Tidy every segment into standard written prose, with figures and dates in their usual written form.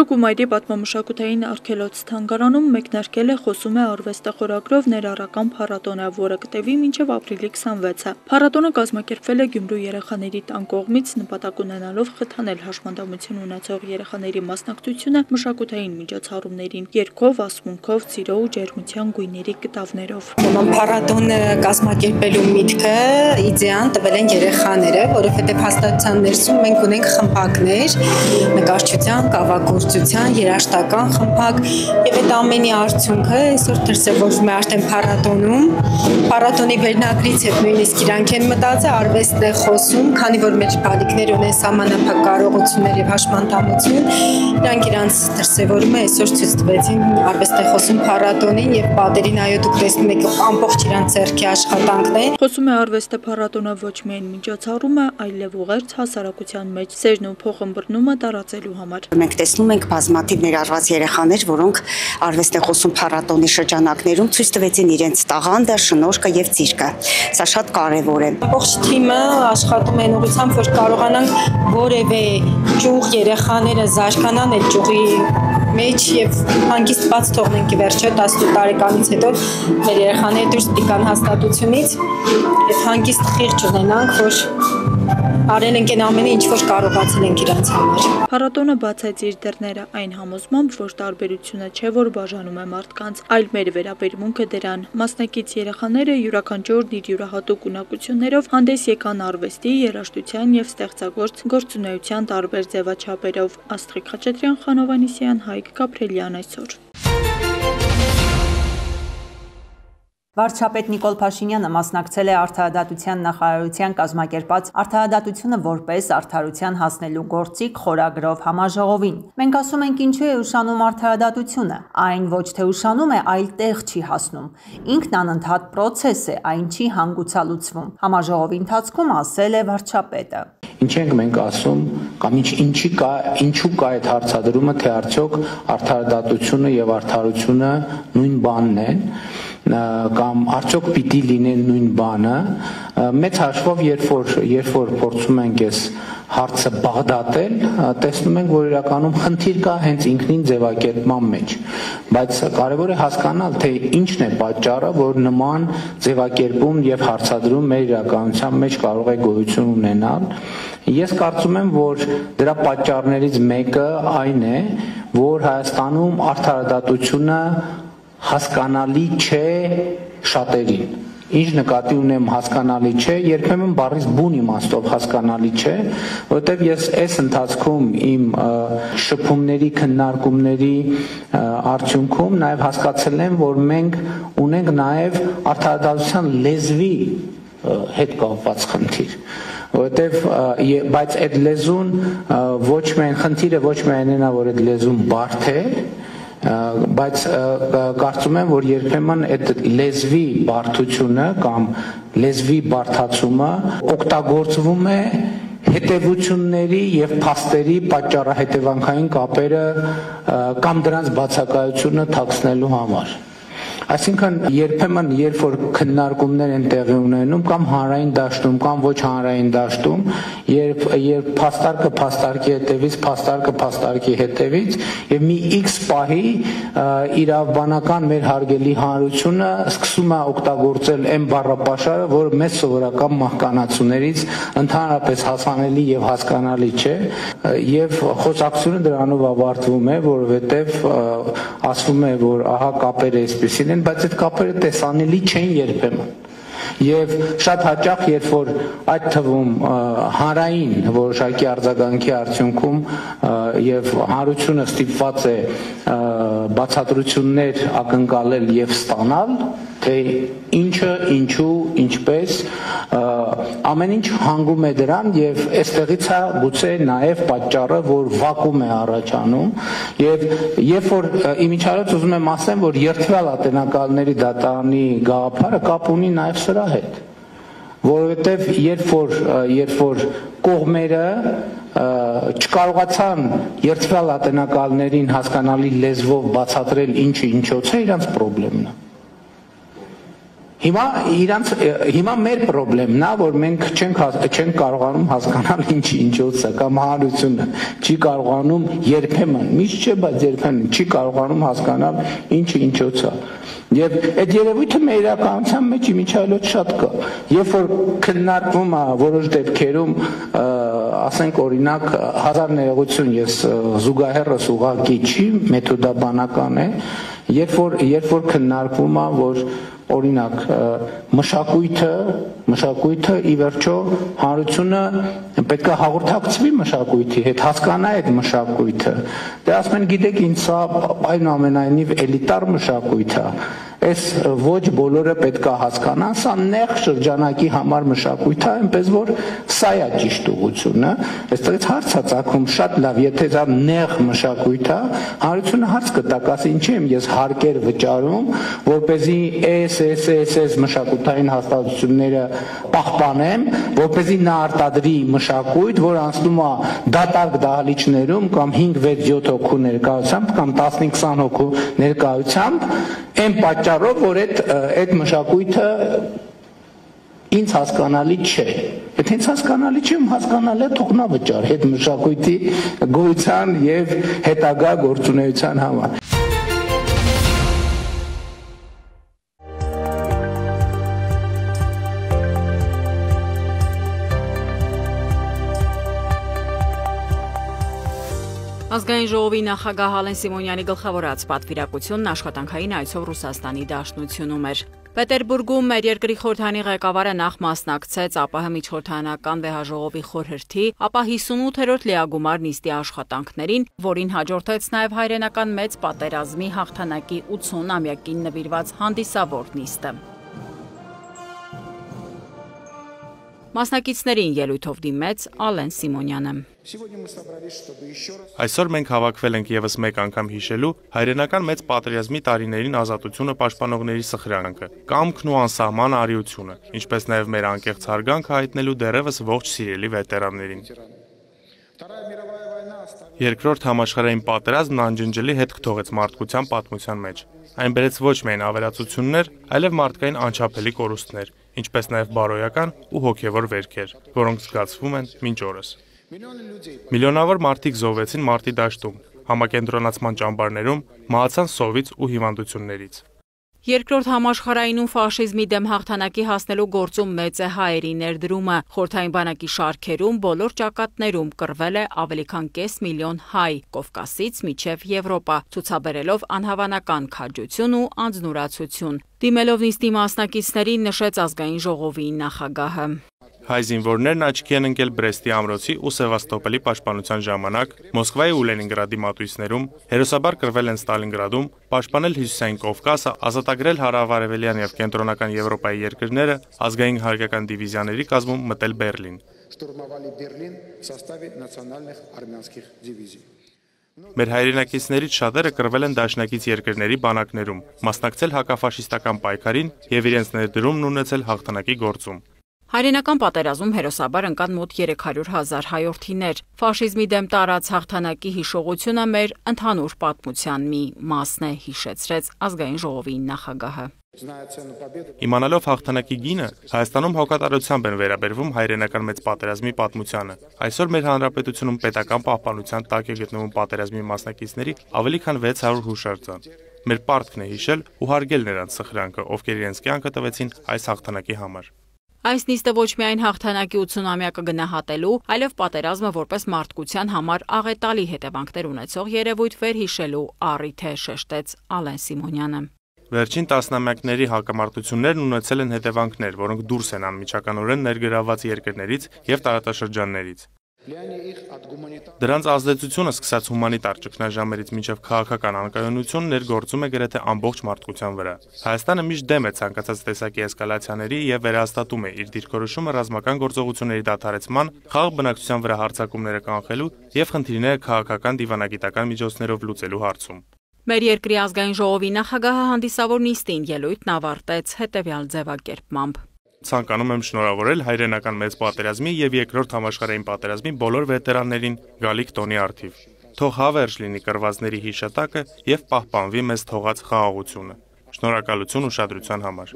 Գումայրի պատմամշակութային արգելոց թանգարանում մեկնարկել է «Խոսում է արվեստը» խորագրով ներառական փառատոնը, որը կտևի մինչև ապրիլի 26-ը։ Փառատոնը կազմակերպվել է Գյումրու երեխաների տան կողմից, նպատակ ունենալով խթանել հաշմանդամություն ունեցող երեխաների մասնակցությունը մշակութային միջոցառումներին՝ երգով, ասմունքով, սիրո ու ջերմության գույների կտավներով։ Փառատոնը կազմակերպելու միտքը իդեան տվել են երեխաները, որովհետև հաստատության ներսում մենք ունենք խմբակներ, նկարչության, կավագործության, երաժշտական խմբակ, եւ այդ ամենի արդյունքը այսօր դրսևորվում է արդեն փառատոնում։ Փառատոնի վերնագրից եւ նույնիսկ իրանք են մտածել արվեստն է խոսում, քանի որ մեր բալիկներ ունեն սահմանափակ կարողություններ եւ հաշմանդամություն, իրանք իրանց դրսևորումը այսօր ցույց տվեցին արվեստն է խոսում փառատոնին եւ պատերին այո դուք տեսնում եք ամբողջ իրանց ձեռքի աշխատանքն է։ Խոսում է արվեստը փառատոնը ոչ միայն միջոցառում է, այլև ուղերձ հասարակության մեջ սերն ու փոխըմբռնումը տարածելու համար։ Մենք տեսնում ենք բազմաթիվ ներառված երեխաներ, որոնք արվեստ է խոսում փառատոնի շրջանակներում ցույց տվեցին իրենց տաղանդը, շնորհքը եւ ցիրկը։ Սա շատ կարեւոր է։ Ամբողջ թիմը աշխատում են ուղղությամբ, որ կարողանանք որևէ ճյուղ երեխաները զարգանան այդ ճյուղի մեջ եւ հանգիստ բաց թողնենք ի վերջո 18 տարեկանից հետո մեր երեխաները դուրս պիտի հաստատությունից եւ հանգիստ խիղճ ունենանք, որ արել ենք այն ամենը, ինչ որ կարողացել ենք իրանց համար։ Փառատոնը բացեց իր դռները այն համոզմամբ, որ տարբերությունը չէ, որ բաժանում է մարդկանց, այլ մեր վերաբերմունքը դրան։ Մասնակից երեխաները յուրաքանչյուրն իր յուրահատուկ ունակություններով հանդես եկան արվեստի, երաժշտության եւ ստեղծագործ գործունեության տարբեր ձևաչափերով։ Աստղիկ Խաչատրյան, Խանո Վանիսյան, Հայկ Գաբրելյան այսօր։ Վարչապետ Նիկոլ Փաշինյանը մասնակցել է Արդարադատության նախարարության կազմակերպած «Արդարադատությունը որպես արդարության հասնելու գործիք» խորագրով համաժողովին։ Մենք ասում ենք ինչու է ուշանում արդարադատությունը։ Այն ոչ թե ուշանում է, այլ տեղ չի հասնում։ Ինքն անընդհատ պրոցես է, այն չի հանգուցալուծվում։ Համաժողովի ընթացքում ասել է վարչապետը։ Ինչ ենք մենք ասում, կամ ինչու կա այդ հարցադրումը, թե արդյոք արդարադատությունը եւ արդարությունը նույն բանն են, կամ արդյոք պիտի լինեն նույն բանը։ Մեծ հաշվով, երբ որ փորձում ենք այս հարցը բաղդատել, տեսնում ենք, որ իրականում խնդիր կա հենց ինքնին ձևակերպման մեջ, բայց կարևոր է հասկանալ, թե ինչն է պատճառը, որ նման ձևակերպում եւ հարցադրում մեր իրականության մեջ կարող է գոյություն ունենալ։ Ես կարծում եմ, որ դրա պատճառներից մեկը այն է, որ Հայաստանում արդարադատությունը հասկանալի չէ շատերին։ Ինչ նկատի ունեմ հասկանալի չէ, երբեմն բառից բուն իմաստով հասկանալի չէ, որովհետև ես այս ընթացքում իմ շփումների, քննարկումների արդյունքում նաև հասկացել եմ, որ մենք ունենք նաև արդարադատության լեզվի հետ կապված խնդիր, որովհետև բայց այդ լեզուն ոչ միայն խնդիրը ոչ միայն նա, որ այդ լեզուն բարդ է, բայց կարծում եմ, որ երբեմն այդ լեզվի բարդությունը կամ լեզվի բարդացումը օգտագործվում է հետևությունների եւ փաստերի պատճառահետևանքային կապերը կամ դրանց բացակայությունը թաքցնելու համար։ Այսինքն երբեմն երբ որ քննարկումներ են տեղի ունենում կամ հանրային դաշտում կամ ոչ հանրային դաշտում, երբ փաստարկը փաստարկի հետևից, փաստարկը փաստարկի հետևից եւ մի X պահի իրավաբանական մեր հարգելի հանրությունը սկսում է օգտագործել այն բառապաշարը, որը մեծ սովորական մահկանացուներից ընդհանրապես հասանելի եւ հասկանալի չէ, եւ խոսակցությունը դրանով ավարտվում է, որովհետեւ ասվում է, որ ահա կապերը այսպեսին են, բայց այդ կապերը տեսանելի չեն երբեմն։ Եվ շատ հաճախ, երբ որ այդ թվում հանրային որոշակի արձագանքի արդյունքում եւ հանրությունը ստիպված է բացատրություններ ակնկալել եւ ստանալ, թե ինչը, ինչու, ինչպես, ամեն ինչ հանգում է դրան եւ այստեղից է գուցե նաեւ պատճառը, որ վակուում է առաջանում եւ երբ որ իմիջիայլոց ուզում եմ ասեմ, որ երթվել ատենակալների դատարանի գաղափարը կապ ունի նաեւ սրա հետ, որովհետեւ երբ որ կողմերը չկարողացան երթվել ատենակալներին հասկանալի լեզվով բացատրել ինչը ինչոց է, իրանց խնդիրն է։ Հիմա մեր խնդրեմն է, որ մենք չենք կարողանում հասկանալ ինչոց է, կամ հանրությունը չի կարողանում երբեմն, միշտ չէ, բայց երբեմն չի կարողանում հասկանալ ինչոց է։ Եվ այդ երևույթը մեր իրականության մեջ իմիջիայլոց շատ կա։ Երբ որ քննարկվում է որոշ դեպքերում, ասենք օրինակ հազար ներողություն, ես զուգահեռս ուղղակի չի, մեթոդաբանական է, երբ որ քննարկվում է, որ օրինակ մշակույթը ի վերջո հանրությունը պետք է հաղորդակցվի մշակույթի հետ, հասկանա այդ մշակույթը։ Դե ասում են, գիտեք, ինձ սա այնուամենայնիվ էլիտար մշակույթ է։ Այս ոչ բոլորը պետք է հասկանան, սա նեղ շրջանակի համար մշակույթ է, այնպես որ սա է ճիշտ ուղղությունը։ Այստեղից հարց է ծագում, շատ լավ, եթե դա նեղ մշակույթ է, հանրությունը հարց կտակ, ասի ինչի եմ ես հարկեր վճարում, որպեսզի այս մշակութային հաստատությունները պահպանեմ, որպեսզի նա արտադրի մշակույթ, որ անցնում է դատարկ դահլիճներում կամ 5-6-7 հոգու ներկայությամբ կամ 15-20 հոգու ներկայությամբ, այն պատճառով, որ այդ մշակույթը ինձ հասկանալի չէ։ Եթե ինձ հասկանալի չէ, հասկանալ է թողնա վճար այդ մշակույթի գոյության եւ հետագա գործունեության համար։ Ազգային ժողովի նախագահ Ալեն Սիմոնյանի գլխավորած պատվիրակությունն աշխատանքային այցով Ռուսաստանի Դաշնությունում էր։ Պետերբուրգում մեր երկրի խորհրդանի ղեկավարը նախ մասնակցեց ԱՊՀ միջխորհրդարանական վեհաժողովի խորհրդի, ապա 58-րդ լիագումար նիստի աշխատանքներին, որին հաջորդեց նաև հայրենական մեծ պատերազմի հաղթանակի 80-ամյակին նվիրված հանդիսավոր նիստը։ Մասնակիցներին ելույթով դիմեց Ալեն Սիմոնյանը։ Այսօր մենք հավաքվել ենք եւս մեկ անգամ հիշելու հայրենական մեծ պատերազմի տարիներին ազատությունը պաշտպանողների սխրանքը, կամքն ու անսահման արիությունը, ինչպես նաեւ մեր անկեղծ հարգանքը հայտնելու դեռևս ողջ սիրելի վետերաններին։ Երկրորդ համաշխարհային պատերազմն անջնջելի հետք թողեց մարդկության պատմության մեջ։ Այն բերեց ոչ միայն ավերածություններ, այլև մարդկային անչափելի կորուստներ, ինչպես նաև բարոյական ու հոգևոր վերքեր, որոնք զգացվում են մինչ օրս։ Միլիոնավոր մարդիկ զոհվեցին մարտի դաշտում, համակենտրոնացման ճամբարներում, մահացան սովից ու հիվանդություններից։ Երկրորդ համաշխարհայինում ֆաշիզմի դեմ հաղթանակի հասնելու գործում մեծ է հայերի ներդրումը։ Խորհրդային բանակի շարքերում բոլոր ճակատներում կռվել է ավելի քան կես միլիոն հայ, Կովկասից մինչև Եվրոպա, ցուցաբերելով անհավանական քաջություն ու անձնուրացություն։ Դիմելով նիստի մասնակիցներին նշեց ազգային ժողովի նախագահը։ Հայ զինվորներն աչքի են ընկել Բրեստի ամրոցի ու Սևաստոպոլի պաշտպանության ժամանակ, Մոսկվայի ու Լենինգրադի մատույցներում, հերոսաբար կռվել են Ստալինգրադում, պաշտպանել Հյուսիսային Կովկասը, ազատագրել հարավարևելյան եւ կենտրոնական Եվրոպայի երկրները, ազգային հարգական դիվիզիաների կազմում մտել Բերլին։ Մեր հայրենակիցներից շատերը կռվել են դաշնակից երկրների բանակներում, մասնակցել հակաֆաշիստական պայքարին եւ իրենց ներդրումն ունեցել հաղթանակի գործում։ Հայրենական պատերազմում հերոսաբար ընկան մոտ 300,000 հայորդիներ։ Ֆաշիզմի դեմ տարած հաղթանակի հիշողությունը մեր ընդհանուր պատմության մի մասն է, հիշեցրեց ազգային ժողովի նախագահը։ Իմանալով հաղթանակի գինը, Հայաստանում հոգատարությամբ են վերաբերվում հայրենական մեծ պատերազմի պատմությանը։ Այսօր մեր հանրապետությունում պետական պահպանության տակ է գտնվում պատերազմի մասնակիցների ավելի քան 600 հուշարձան։ Մեր պարտքն է հիշել ու հարգել նրանց սխրանքը, ովքեր իրենց կյանքը տվեցին այս հաղթանակի համար։ Այս նիստը ոչ միայն հաղթանակի 80-ամյակը գնահատելու, այլև պատերազմը որպես մարդկության համար աղետալի հետևանքներ ունեցող երևույթ վերհիշելու առիթ է, շեշտեց Ալեն Սիմոնյանը։ Վերջին տասնամյակների հակամարտություններն ունեցել են հետևանքներ, որոնք դուրս են անմիջականորեն ներգրավված երկրներից եւ տարածաշրջաններից։ Դրանց ազդեցությունը սկսած հումանիտար ճգնաժամերից մինչև քաղաքական անկայունություն ներգործում է գրեթե ամբողջ մարդկության վրա։ Հայաստանը միշտ դեմ է ցանկացած տեսակի էսկալացիաների եւ վերահաստատում է իր դիրքորոշումը ռազմական գործողությունների դադարեցման, խաղաղ բնակչության վրա հարձակումները կանխելու եւ խնդիրները քաղաքական դիվանագիտական միջոցներով լուծելու հարցում։ Մեր երկրի ազգային ժողովի նախագահը հանդիսավոր նիստին ելույթն ավարտեց հետևյալ ձևակերպմամբ։ Ցանկանում եմ շնորհավորել հայրենական մեծ պատերազմի եւ երկրորդ համաշխարհային պատերազմի բոլոր վետերաններին գալիք տոնի առթիվ։ Թող հավերժ լինի կռվածների հիշատակը եւ պահպանվի մեզ թողած խաղաղությունը։ Շնորհակալություն ուշադրության համար։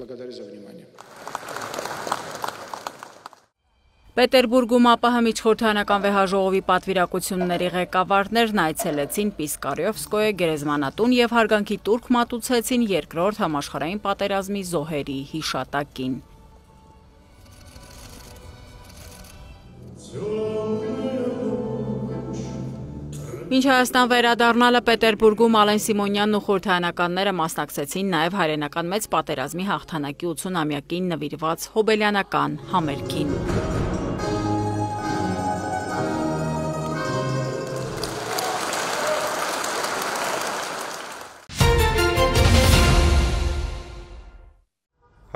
Պետերբուրգում ԱՊՀ միջխորհրդարանական վեհաժողովի պատվիրակությունների ղեկավարներն այցելեցին Պիսկարևսկոյե գերեզմանատուն եւ հարգանքի տուրք մատուցեցին երկրորդ համաշխարհային պատերազմի զոհերի հիշատակին։ Մինչ Հայաստան վերադառնալը Պետերբուրգում Ալեն Սիմոնյանն ու խորհրդարանականները մասնակցեցին նաև հայրենական մեծ պատերազմի հաղթանակի 80-ամյակին նվիրված հոբելյանական համերգին։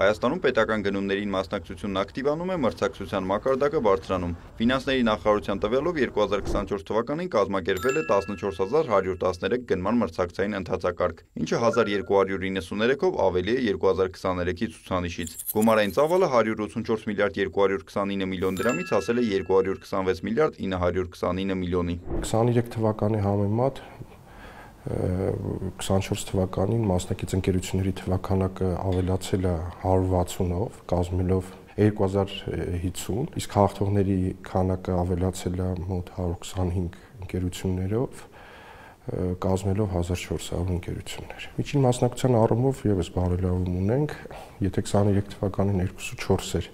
Հայաստանում պետական գնումներին մասնակցությունն ակտիվանում է, մրցակցության մակարդակը բարձրանում։ Ֆինանսների նախարարության տվյալով 2024 թվականին կազմակերպվել է 14113 գնման մրցակցային ընթացակարգ, ինչը 1293-ով ավելի է 2023-ի ցուցանիշից։ Գումարային ծավալը 184 միլիարդ 229 միլիոն դրամից հասել է 226 միլիարդ 929 միլիոնի։ 23 թվականի համեմատ 24 թվականին մասնակից ընկերությունների թվականակը ավելացել է 160-ով, կազմելով 2050, իսկ հաղթողների քանակը ավելացել է մոտ 125 ընկերություններով, կազմելով 1400 ընկերություններ։ Միջին մասնակցության առումով ևս բարելավում ունենք, եթե 23 թվականին 2.4 էր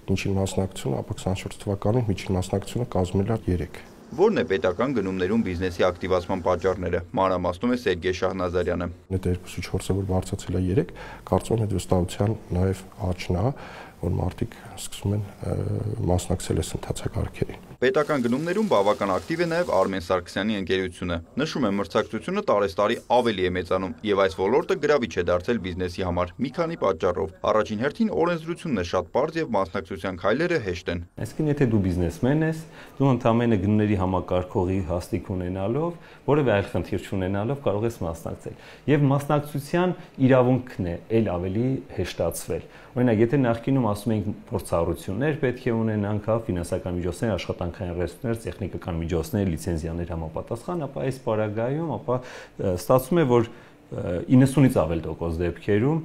միջին մասնակցությունը, ապա 24 թվականին միջին մասնակցությունը կազմել է 3։ Որն է պետական գնումներում բիզնեսի ակտիվացման պատճառները, մանրամասնում է Սերգեյ Շահնազարյանը։ Այդ 2.4-ը որ բարձրացել է 3, կարծում եմ այդ վստահության նաև աճն է, որ մարդիկ սկսում են մասնակցել այս ընթացակարգերին։ Պետական գնումներում բավական ակտիվ է նաև Արմեն Սարգսյանի ընկերությունը։ Նշում է, մրցակցությունը տարեստարի ավելի է մեծանում, եւ այս ոլորտը գրավիչ է դարձել բիզնեսի համար մի քանի պատճառով։ Առաջին հերթին օրենսդրությունն է շատ պարզ եւ մասնակցության քայլերը հեշտ են։ Այսինքն, եթե դու բիզնեսմեն ես, դու ընդամենը գնումների համակարգողի հաստիք ունենալով, որևէ այլ խնդիր չունենալով կարող ես մասնակցել։ Եվ մասնակցության իրավունքն է ել ավելի հեշտացվել։ Օրինակ, եթե նախկինում ասում ենք փորձառություններ պետք է ունենանք, ֆինանսական միջոցներ, աշխատանքային ռեսուրսներ, տեխնիկական միջոցներ, լիցենզիաներ համապատասխան, ապա այս պարագայում ստացվում է, որ 90-ից ավել տոկոս դեպքերում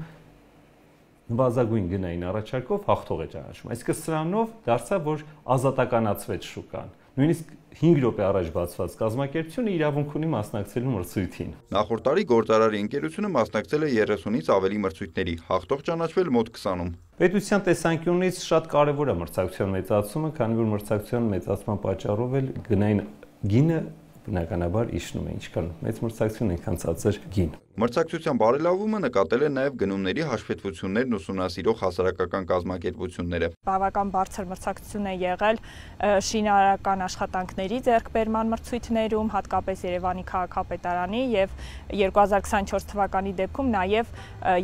նվազագույն գնային առաջարկով հաղթող է ճանաչվում։ Այսինքն սրանով դարձավ, որ ազատականացվեց շուկան։ Նույնիսկ 5 րոպե առաջ բացված կազմակերպությունը իրավունք ունի մասնակցելու մրցույթին։ Նախորդ տարի գործարարի ընկերությունը մասնակցել է 30-ից ավելի մրցույթների, հաղթող ճանաչվել մոտ 20-ում։ Պետության տեսանկյունից շատ կարևոր է մրցակցության մեծացումը, քանի որ մրցակցության մեծացման պատճառով էլ գնային գինը բնականաբար իջնում է, ինչքան մեծ մրցակցություն այնքան ցածր գին։ Մրցակցության բարելավումը նկատել է նաև գնումների հաշվետվություններն ուսումնասիրող հասարակական կազմակերպությունները։ Բավական բարձր մրցակցություն է եղել շինարարական աշխատանքների ձեռքբերման մրցույթներում, հատկապես Երևանի քաղաքապետարանի եւ 2024 թվականի դեպքում նաև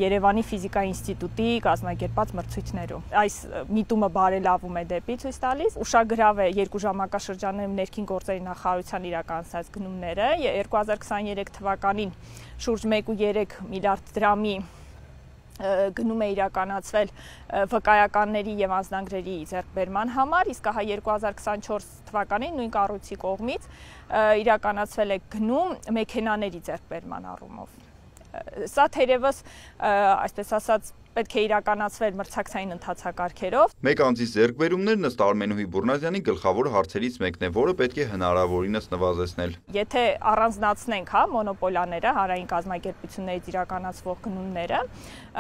Երևանի ֆիզիկայի ինստիտուտի կազմակերպած մրցույթներում։ Այս միտումը բարելավում է դեպի ցույց տալիս։ Ուշագրավ է երկու ժամանակաշրջաններում ներքին գործերի նախարարության իրականացած գնումները 2023 թվականին շուրջ 1.3 միլիարդ դրամի գնում է իրականացվել վկայականների եւ անձնագրերի ձեռքբերման համար, իսկ հա 2024 թվականին նույն կառույցի կողմից իրականացվել է գնում մեքենաների ձեռքբերման առումով։ Սա թերևս, այսպես ասած, պետք է իրականացվել մրցակցային ընթացակարգերով։ Մեկ անձից ձեռքբերումներն ըստ Արմենուհի Բուրնազյանի գլխավոր հարցերից մեկն է, որը պետք է հնարավորինս նվազեցնել։ Եթե առանձնացնենք, մոնոպոլիաները, հանրային կազմակերպություններից իրականացվող գնումները,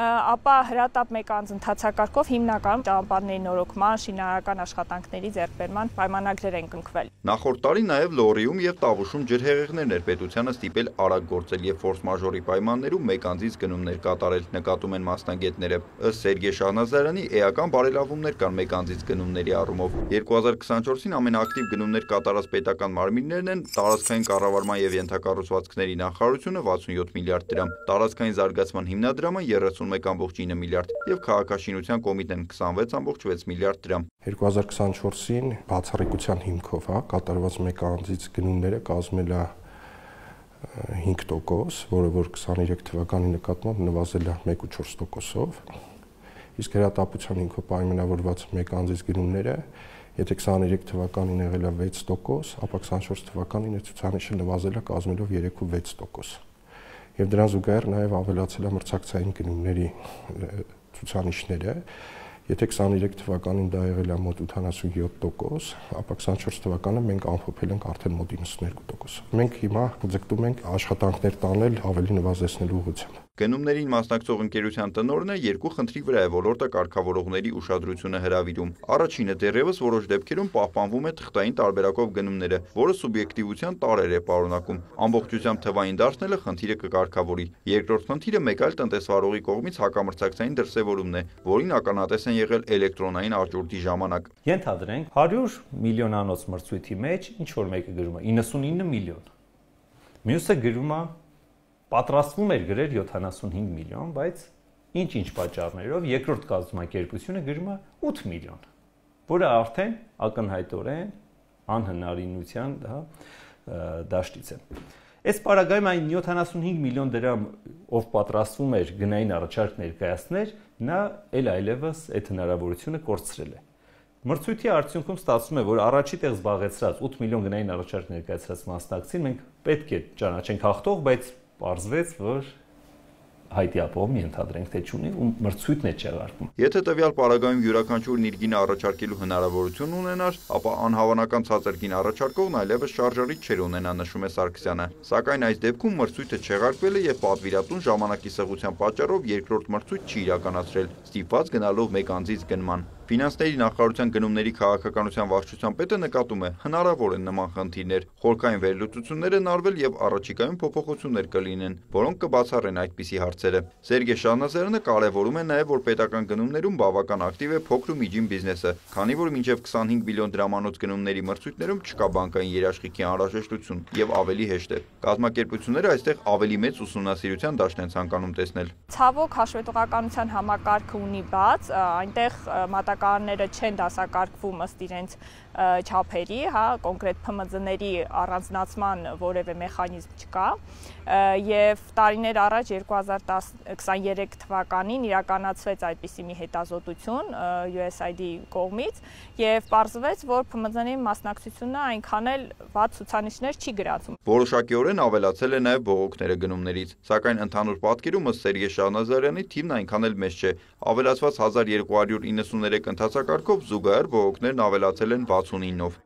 ապա հրատապ մեկ անձ ընթացակարգով հիմնական ճանապարհների նորոգման, շինարարական աշխատանքների ձեռքբերման պայմանագրեր են կնքվել։ Նախորդ տարի նաև Լոռիում եւ Տավուշում ջրհեղեղներն էր պետությանը ստիպել արագ գործել եւ ֆորս մաժորի պայմաններում մեկ անձից գնումներ կատարել, նկատում են մասնագետները։ Ըստ Սերգեյ Շահնազարյանի, էական բարելավումներ կան մեկ անձից գնումների առումով։ 2024-ին ամենաակտիվ գնումներ կատարած պետական մարմիններն են տարածքային կառավարման եւ ենթակառուցվածքների նախարարությունը 67 միլիարդ դրամ, տարածքային զարգացման հիմնադրամը 31.9 միլիարդ եւ քաղաքաշինության կոմիտեն 26.6 միլիարդ դրամ։ 2024-ին բացառիկության հիմքով կատարված մեկ անձից գնումները կազմել է 5%, որը որ 23 թվականի նկատմամբ նվազել է 1.4%-ով, իսկ հրատապության հիմքով պայմանավորված մեկ անձից գնումները, եթե 23 թվականին եղել է 6%, ապա 24 թվականին այդ ցուցանիշը նվազել է կազմելով 3.6%։ եւ դրան զուգահեռ նաեւ ավելացել է մրցակցային գնումների ցուցանիշները։ Եթե 23 թվականին դա եղել է մոտ 87%, ապա 24 թվականը մենք ամփոփել ենք արդեն մոտ 92%։ Մենք հիմա ձգտում ենք աշխատանքներ տանել ավելի նվազեցնելու ուղղությամբ։ Գնումներին մասնակցող ընկերության տնօրենը երկու խնդրի վրա է ոլորտը կարգավորողների ուշադրությունը հրավիրում։ Առաջինը դեռևս որոշ դեպքերում պահպանվում է թղթային տարբերակով գնումները, որը սուբյեկտիվության տարրեր է պարունակում։ Ամբողջությամբ թվային դարձնելը խնդիրը կկարգավորի։ Երկրորդ խնդիրը մեկ այլ տնտեսվարողի կողմից հակամրցակցային դրսևորումն է, որին ականատես են եղել էլեկտրոնային աճուրդի ժամանակ։ Ենթադրենք 100 միլիոնանոց մրցույթի մեջ ինչ որ մեկը գրում է 99 միլիոն։ Մյուսը գրում է պատրաստվում էր գրել 75 միլիոն, բայց ինչ-ինչ պատճառներով երկրորդ կազմակերպությունը գրում է 8 միլիոն, որը արդեն ակնհայտորեն անհնարինության դաշտից է։ Այս պարագայում այն 75 միլիոն դրամ, ով պատրաստվում էր գնային առաջարկ ներկայացնել, նա այլևս այդ հնարավորությունը կորցրել է։ Մրցույթի արդյունքում ստացվում է, որ առաջի տեղ զբաղեցրած 8 միլիոն գնային առաջարկ ներկայացրած մասնակցին մենք պետք է ճանաչենք հաղթող, բայց պարզվեց, որ հայտի ապահովում ենթադրենք թե չունի ու մրցույթն է չեղարկում։ Եթե տվյալ պարագայում յուրաքանչյուրն իր գինը առաջարկելու հնարավորություն ունենար, ապա անհավանական ցածր գին առաջարկողն այլևս շարժարիչ չէր ունենա, նշում է Սարգսյանը։ Սակայն այս դեպքում մրցույթը չեղարկվել է եւ պատվիրատուն ժամանակի սղության պատճառով երկրորդ մրցույթ չի իրականացրել, ստիպված գնալով մեկ անձից գնման։ Ֆինանսների նախարարության գնումների քաղաքականության վարչության պետը նկատում է, հնարավոր են նման խնդիրներ, խորքային վերլուծություններ են արվել եւ առաջիկայում փոփոխություններ կլինեն, որոնք կբացառեն այդպիսի հարցերը։ Սերգեյ Շահնազարյանը կարևորում է նաեւ, որ պետական գնումներում բավական ակտիվ է փոքր ու միջին բիզնեսը, քանի որ մինչեւ 25 բիլիոն դրամանոց գնումների մրցույթներում չկա բանկային երաշխիքի անհրաժեշտություն եւ ավելի հեշտ է։ Կազմակերպությունները այստեղ ավելի մեծ ուսումնասիրության դաշտ են ցանկանում տեսնել։ Ցավոք հաշվետվականության համակարգը ունի բաց, այնտեղ մատակարարները չեն դասակարգվում ըստ իրենց չափերի, կոնկրետ ՓՄԶ-ների առանձնացման որևէ մեխանիզմ չկա, եւ տարիներ առաջ 2023 թվականին իրականացվեց այդպիսի մի հետազոտություն USAID-ի կողմից եւ պարզվեց, որ ՓՄԶ-ների մասնակցությունը այնքան էլ վատ ցուցանիշներ չի գրացում։ Որոշակիորեն ավելացել է նաեւ բողոքները գնումներից, սակայն ընդհանուր պատկերում ըստ Սերգեյ Շահնազարյանի թիվն այնքան էլ մեծ չէ։ Ավելացված 1293 ընթացակարգով զուգահեռ բողոքներն ավելացել են 69-ով։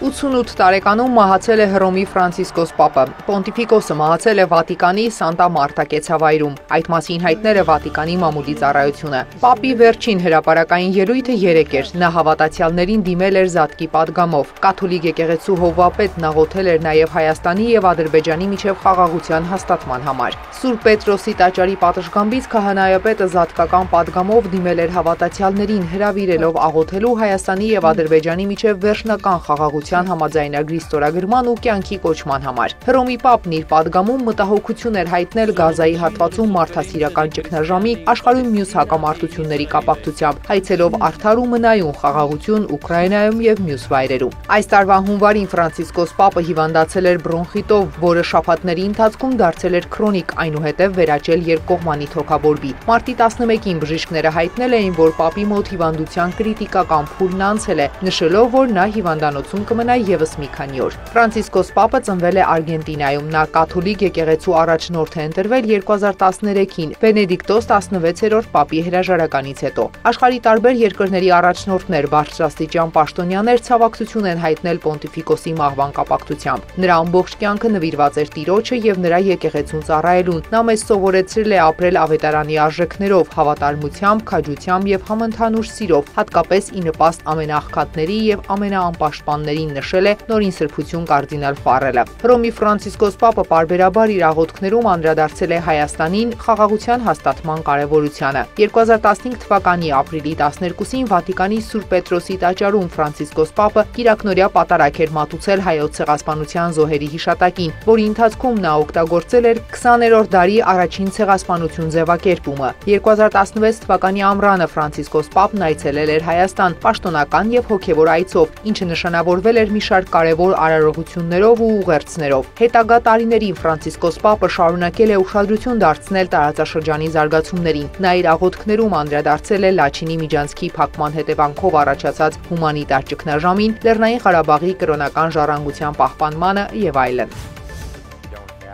88 տարեկանում մահացել է Հռոմի Ֆրանցիսկոս Պապը։ Պոնտիֆիկոսը մահացել է Վատիկանի Սանտա Մարտա կեցավայրում։ Այդ մասին հայտնել է Վատիկանի մամուլի ծառայությունը։ Պապի վերջին հրապարակային ելույթը 3 էր։ Նա հավատացյալներին դիմել էր զատկի պատգամով։ Կաթոլիկ եկեղեցու հովվապետն աղոթել էր նաև Հայաստանի եւ Ադրբեջանի միջև խաղաղության հաստատման համար։ Սուրբ Պետրոսի տաճարի պատշգամբից քահանայապետը զատկական պատգամով դիմել էր հավատացյալներին, հրավիրելով աղոթելու Հայաստանի եւ Ադրբեջանի միջև վերջնական խաղաղության համաձայնագրի ստորագրման ու կյանքի կոչման համար։ Հռոմի Պապն իր պատգամում մտահոգություն էր հայտնել Գազայի հատվածում մարդասիրական ճգնաժամի, աշխարհում մյուս հակամարտությունների կապակցությամբ, հայցելով արդար ու մնայուն խաղաղություն Ուկրաինայում եւ մյուս վայրերում։ Այս տարվա հունվարին Ֆրանցիսկոս Պապը հիվանդացել էր բրոնխիտով, որը շաբաթների ընթացքում դարձել էր քրոնիկ, այնուհետև վերաճել երկկողմանի թոքաբորբի։ Մարտի 11-ին բժիշկները հայտնել էին, որ Պապի մոտ հիվանդության կրիտիկական փուլն անցել է, նշելով, որ նա հիվանդանոցում կմնա եւս մի քանի օր։ Ֆրանցիսկոս Պապը ծնվել է Արգենտինայում, նա կաթոլիկ եկեղեցու առաջնորդ է ընտրվել 2013-ին, Բենեդիկտոս 16-րդ Պապի հրաժարականից հետո։ Աշխարհի տարբեր երկրների առաջնորդներ, բարձրաստիճան պաշտոնյաներ ցավակցություն են հայտնել Պոնտիֆիկոսի մահվան կապակցությամբ։ Նրա ամբողջ կյանքը նվիրված էր Տիրոջը եւ նրա եկեղեցուն ծառայելուն։ Նա մեզ սովորեցրել է ապրել ավետարանի արժեքներով, հավատարմությամբ, քաջությամբ եւ համընդհանուր սիրով, հատկապես ի նպաստ ամենաաղքատների եւ ամենաանպաշտպաններին, նշել է Նորին Սրբություն կարդինալ Ֆարելը։ Հռոմի Ֆրանցիսկոս Պապը պարբերաբար իր աղոթքներում անդրադարձել է Հայաստանին խաղաղության հաստատման կարևորությանը։ 2015 թվականի ապրիլի 12-ին Վատիկանի Սուրբ Պետրոսի տաճարում Ֆրանցիսկոս Պապը կիրակնօրյա պատարագ էր մատուցել հայոց ցեղասպանության զոհերի հիշատակին, որի ընթացքում նա օգտագործել էր 20-րդ դարի առաջին ցեղասպանություն ձևակերպումը։ 2016 թվականի ամռանը Ֆրանցիսկոս Պապն այցելել էր Հայաստան պաշտոնական եւ հոգեվոր այցով, ինչը նշանավորվել էր մի շարք կարևոր արարողություններով ու ուղերձներով։ Հետագա տարիներին Ֆրանցիսկոս Պապը շարունակել է ուշադրություն դարձնել տարածաշրջանի զարգացումներին։ Նա իր աղոթքներում անդրադարձել է Լաչինի միջանցքի փակման հետևանքով առաջացած հումանիտար ճգնաժամին, Լեռնային Ղարաբաղի կրոնական ժառանգության պահպանմանը եւ այլն։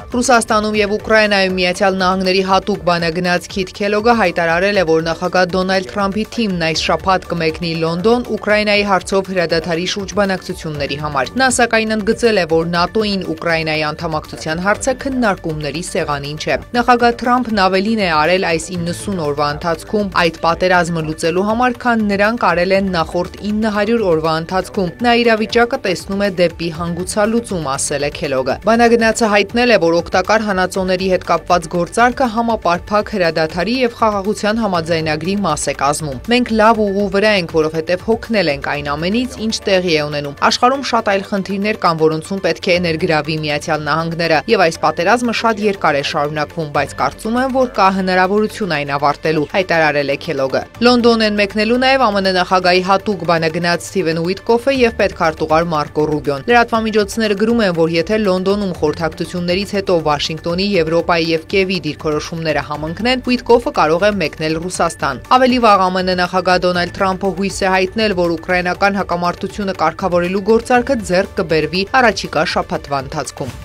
Ռուսաստանում եւ Ուկրաինայում Միացյալ Նահանգների հատուկ բանագնաց Քիթ Քելոգը հայտարարել է, որ նախագահ Դոնալդ Թրամփի թիմն այս շաբաթ կմեկնի Լոնդոն Ուկրաինայի հարցով հրադադարի շուրջ բանակցությունների համար։ Նա սակայն ընդգծել է, որ ՆԱՏՕ-ին Ուկրաինայի անդամակցության հարցը քննարկումների սեղանին չէ։ Նախագահ Թրամփն ավելին է արել այս 90 օրվա ընթացքում այդ պատերազմը լուծելու համար, քան նրանք արել են նախորդ 900 օրվա ընթացքում։ Նա իրավիճակը տեսնում է դեպի հանգուցալուծում, ասել է Քելոգը։ Բանագնացը հայտնել է, որ օգտակար հանածոների հետ կապված գործարքը համապարփակ հրադադարի եւ խաղաղության համաձայնագրի մաս է կազմում։ Մենք լավ ուղու վրա ենք, որովհետեւ հոգնել ենք այն ամենից, ինչ տեղի է ունենում։ Աշխարհում շատ այլ խնդիրներ կան, որոնցում պետք է ներգրավի Միացյալ Նահանգները, եւ այս պատերազմը շատ երկար է շարունակվում, բայց կարծում եմ, որ կա հնարավորություն այն ավարտելու, հայտարարել է Քելոգը։ Լոնդոն են մեկնելու նաեւ ԱՄՆ նախագահի հատուկ բանագնաց Սթիվեն Ուիտկոֆը եւ պետքարտուղար Մարկո Ռուբիոն։ Լրատվամիջոցները գրում են, որ եթե Լոնդոնում խորհրդակցություններից հետո Վաշինգտոնի, Եվրոպայի եւ Կիևի դիրքորոշումները համընկնեն, Ուիտկոֆը կարող է մեկնել Ռուսաստան։ Ավելի վաղ ԱՄՆ նախագահ Դոնալդ Թրամփը հույս է հայտնել, որ ուկրաինական հակամարտությունը կարգավորելու գործարքը ձեռք կբերվի առաջիկա շաբաթվա ընթացքում։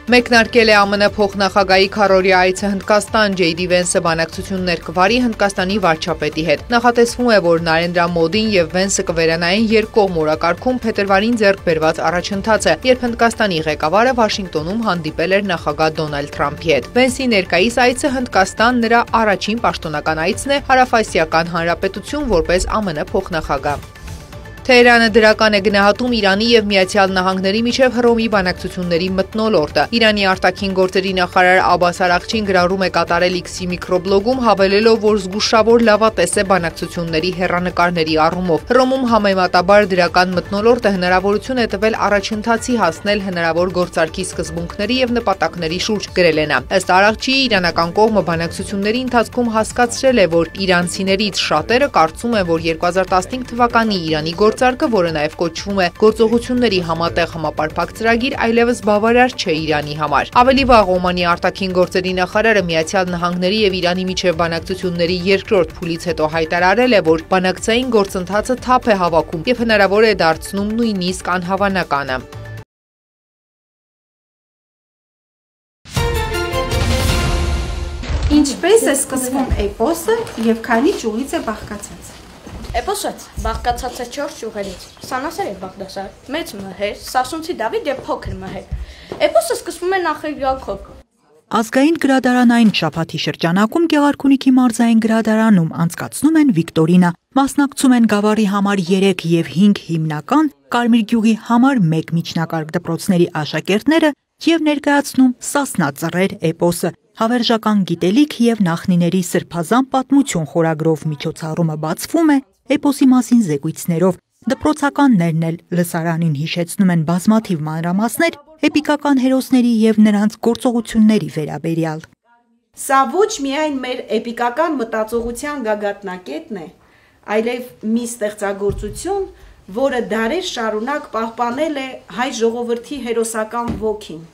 Մեկնարկել է ԱՄՆ փոխնախագահի քառօրյա այցը Հնդկաստան, Ջեյդի Վենսը բանակցություններ կվարի Հնդկաստանի վարչապետի հետ։ Նախատեսվում է, որ Նարենդրա Մոդին եւ Վենսը կվերանային երկկողմ օրակարգում փետրվարին ձեռք բերված առաջընթացը, երբ Հնդկաստանի ղեկավարը Վաշինգտոնում հանդիպել էր նախագահ Դոնալդ Թրամփի հետ։ Վենսի ներկայիս այցը Հնդկաստան նրա առաջին պաշտոնական այցն է Հարավասիական Հանրապետություն որպես ԱՄՆ փոխնախագահ։ Թեհրանը դրական է գնահատում Իրանի եւ Միացյալ Նահանգների միջև Հռոմի բանակցությունների մթնոլորտը։ Իրանի արտաքին գործերի նախարար Աբբաս Արաղչին գրառում է կատարել X-ի միկրոբլոգում, հավելելով, որ զգուշավոր լավատես է բանակցությունների հեռանկարների առումով։ Հռոմում համեմատաբար դրական մթնոլորտը հնարավորություն է տվել առաջընթացի հասնել հնարավոր գործարքի սկզբունքների եւ նպատակների շուրջ, գրել է նա։ Ըստ Արաղչիի, իրանական կողմը բանակցությունների ընթացքում հասկացրել է, որ իրանցիներից շատերը կարծում են, որ 2015 թվականի Իրանի գործարքը, որը նաև կոչվում է գործողությունների համատեղ համապարփակ ծրագիր, այլևս բավարար չէ Իրանի համար։ Ավելի վաղ Օմանի արտաքին գործերի նախարարը Միացյալ Նահանգների եւ Իրանի միջև բանակցությունների երկրորդ փուլից հետո հայտարարել է, որ բանակցային գործընթացը թափ է հավաքում եւ հնարավոր է դարձնում նույնիսկ անհավանականը։ Ինչպես է սկսվում էպոսը եւ քանի ճյուղից է բաղկացած։ Էպոսը բաղկացած է 4 ճյուղերից՝ Սանասեր եւ Բաղդասար, Մեծ Մհեր, Սասունցի Դավիթ եւ Փոքր Մհեր։ Էպոսը սկսվում է նախագիծով։ Ազգային գրադարանային շաբաթի շրջանակում Գեղարքունիքի մարզային գրադարանում անցկացնում են վիկտորինա, մասնակցում են Գավառի համար 3 եւ 5 հիմնական, Կարմիր գյուղի համար 1 միջնակարգ դպրոցների աշակերտները եւ ներկայացնում Սասնա ծռեր էպոսը, հավերժական գիտելիք եւ նախնիների սրբազան պատմություն խորագրով միջոցառումը բացվում է էպոսի մասին զեկույցներով, դպրոցականներն էլ լսարանին հիշեցնում են բազմաթիվ մանրամասներ էպիկական հերոսների եւ նրանց գործողությունների վերաբերյալ։ Սա ոչ միայն մեր էպիկական մտածողության գագաթնակետն է, այլև մի ստեղծագործություն, որը դարեր շարունակ պահպանել է հայ ժողովրդի հերոսական ոգին,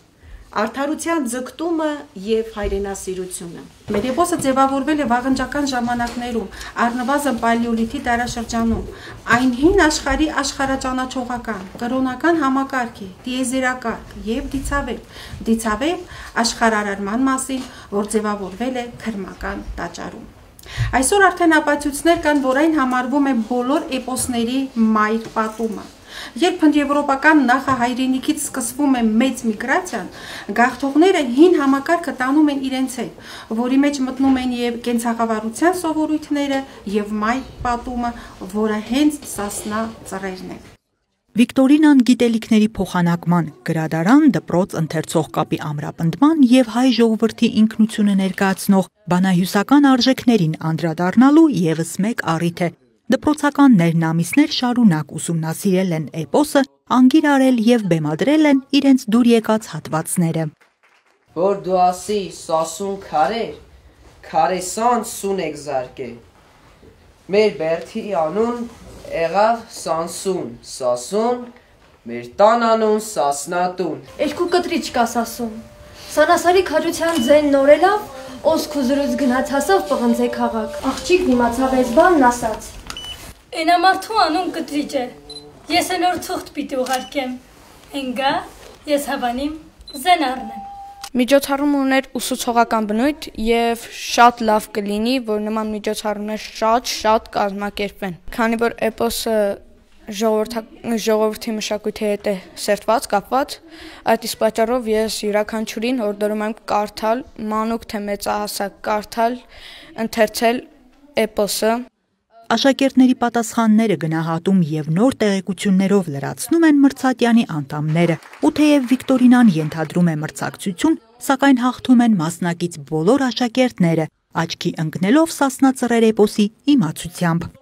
արդարության ձգտումը եւ հայրենասիրությունը։ Մեր էպոսը ձևավորվել է վաղնջական ժամանակներում, առնվազն պալեոլիթի դարաշրջանում, այն հին աշխարհի աշխարհաճանաչողական, կրոնական համակարգի, տիեզերակարգ եւ դիցավեբ աշխարհարարման մասին, որ ձևավորվել է քրմական տաճարում։ Այսօր արդեն ապացույցներ կան, որ այն համարվում է բոլոր էպոսների մայր պատումը։ Երբ հնդեվրոպական նախահայրենիքից սկսվում է մեծ միգրացիան, գաղթողները հին համակարգը տանում են իրենց հետ, որի մեջ մտնում են եւ կենցաղավարության սովորույթները եւ մայր պատումը, որը հենց Սասնա ծռերն է։ Վիկտորինան գիտելիքների փոխանակման, գրադարան, դպրոց ընթերցող կապի ամրապնդման եւ հայ ժողովրդի ինքնությունը ներկայացնող բանահյուսական արժեքներին անդրադառնալու եւս մեկ առիթ է։ Դպրոցականներն ամիսներ շարունակ ուսումնասիրել են էպոսը, անգիր արել եւ բեմադրել են իրենց դուր եկած հատվածները։ Որ դու ասի Սասուն քարեր, քարեսան սուն եք զարկել։ Մեր Բերթի անուն եղավ Սանսուն, Սասուն, Մեր տան անուն Սասնատուն։ Երկու կտրիչ կաս ասում։ Սանասարի քաջության ձեն նորելավ, օսք ու զրույց գնաց հասավ պղնձե քաղաք։ Աղջիկ դիմացավ այս բանն ասաց. Էնամարդու անուն կտրիչ է։ Ես էլ օր ցուղթ պիտի ուղարկեմ։ Ընգա, ես հավանիմ զեն առնեմ։ Միջոցառում ուներ ուսուցողական բնույթ եւ շատ լավ կլինի, որ նման միջոցառումներ շատ կազմակերպվեն։ Քանի որ էպոսը ժողովրդի մշակույթի հետ է սերտված, կապված, այդ իսկ պատճառով ես յուրաքանչյուրին հորդորում եմ կարդալ, մանուկ թե մեծահասակ կարդալ, ընթերցել էպոսը։ Աշակերտների պատասխանները գնահատում եւ նոր տեղեկություններով լրացնում են մրցատյանի անդամները, ու թեև Վիկտորինան ենթադրում է մրցակցություն, սակայն հաղթում են մասնակից բոլոր աշակերտները, աչքի ընկնելով Սասնա ծռեր էպոսի իմացությամբ։